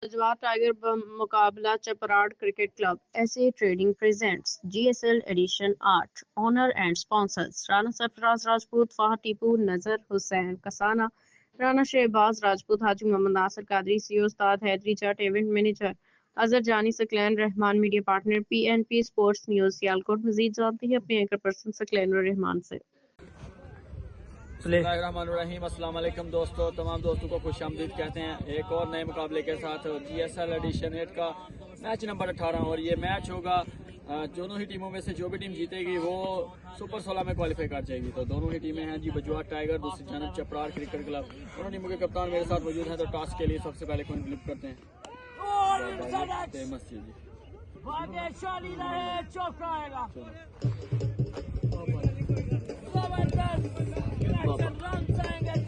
Jawahar tiger मुकाबला Chaprar cricket club SA trading presents GSL edition 8 honour and sponsors Rana Sarfaraz Rajput, Fahad Tipu, Nazar Hussain Kasana, Rana Shahbaz Rajput, Haji Mohammad Nasir Qadri, CO Ustad Haidri Jatt, event manager Azhar Jani, Saqlain Rehman, media partner PNP sports news Sialkot. मजीद जानते हैं अपने anchor person Saqlain Rahman से। अस्सलाम वालेकुम दोस्तों, तमाम दोस्तों को खुश आमदीद कहते हैं एक और नए मुकाबले के साथ जीएसएल एडिशन 8 का मैच नंबर 18। और ये मैच होगा दोनों ही टीमों में से जो भी टीम जीतेगी वो सुपर 16 में क्वालिफाई कर जाएगी। तो दोनों ही टीमें हैं जी, बजुआ टाइगर, दूसरी जानब चपराड़ क्रिकेट क्लब। दोनों टीमों के कप्तान मेरे साथ मौजूद हैं। तो टॉस के लिए सबसे पहले कौन क्लिप करते हैं?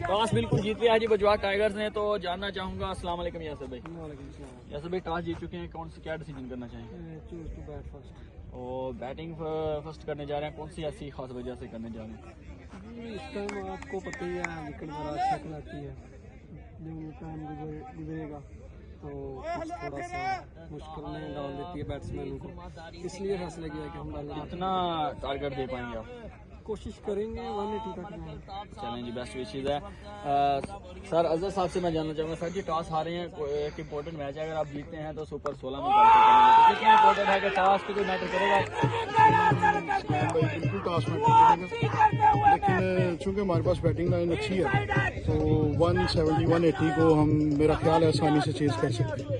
टॉस बिल्कुल जीत लिया जी बजुआ टाइगर्स ने। तो जानना चाहूंगा, अस्सलाम वालेकुम यासर भाई। यासर भाई, टॉस जीत चुके हैं, कौन सी क्या डिसीजन करना चाहेंगे? Choose to bat first. और बैटिंग फर्स्ट करने जा रहे हैं, कौन सी ऐसी खास वजह से करने जा रहे हैं? इस टाइम आपको पता ही है विकेट बड़ा अच्छा खिलाती है, जब टाइम गुजरेगा तो थोड़ा सा मुश्किल में डाल देती है बैट्समैनों को, इसलिए फैसला किया कि हम डालेंगे। कितना टारगेट दे पाएंगे आप? कोशिश करेंगे 180 तक में। चलें जी, बेस्ट विशेज है। सर अजहर साहब से मैं जानना चाहूँगा, सर जी टॉस हारे हैं, एक इंपॉर्टेंट मैच है, अगर आप जीतते हैं तो सुपर 16 में क्वालिफाई करेंगे, तो कितना इंपॉर्टेंट है कि टॉस पे कोई मैटर करेगा? बिल्कुल टॉस मैटर करेगा, लेकिन चूंकि हमारे पास बैटिंग लाइन अच्छी है तो 170 180 को हम, मेरा ख्याल है, आसानी से चेज कर सकते हैं।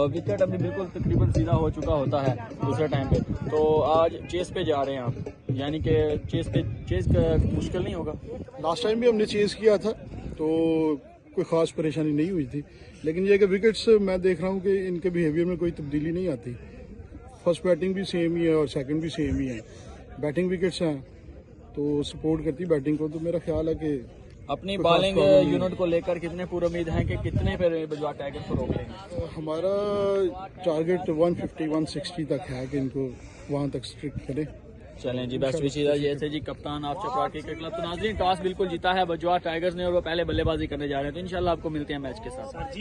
विकेट अभी बिल्कुल तकरीबन सीधा हो चुका होता है दूसरे टाइम पे, तो आज चेस पे जा रहे हैं आप, यानी कि चेस मुश्किल नहीं होगा? लास्ट टाइम भी हमने चेज किया था तो कोई ख़ास परेशानी नहीं हुई थी, लेकिन ये कि विकेट्स मैं देख रहा हूँ कि इनके बिहेवियर में कोई तब्दीली नहीं आती। फर्स्ट बैटिंग भी सेम ही है और सेकंड भी सेम ही है, बैटिंग विकेट्स हैं तो सपोर्ट करती बैटिंग को। तो मेरा ख्याल है कि अपनी बॉलिंग यूनिट को लेकर कितने पूरी उम्मीद है कि कितने पे बजुआ टाइगर को रोक लेंगे? हमारा टारगेट 150 160 तक है कि इनको वहाँ तक स्ट्रिक्ट करें। चलें जी, बेस्ट विशेज है। ये थे जी कप्तान आप चपराड़ क्रिकेट क्लब। तो नाज़रीन, टॉस बिल्कुल जीता है बजुआ टाइगर्स ने और वो पहले बल्लेबाजी करने जा रहे हैं, तो इंशाल्लाह आपको मिलते हैं मैच के साथ।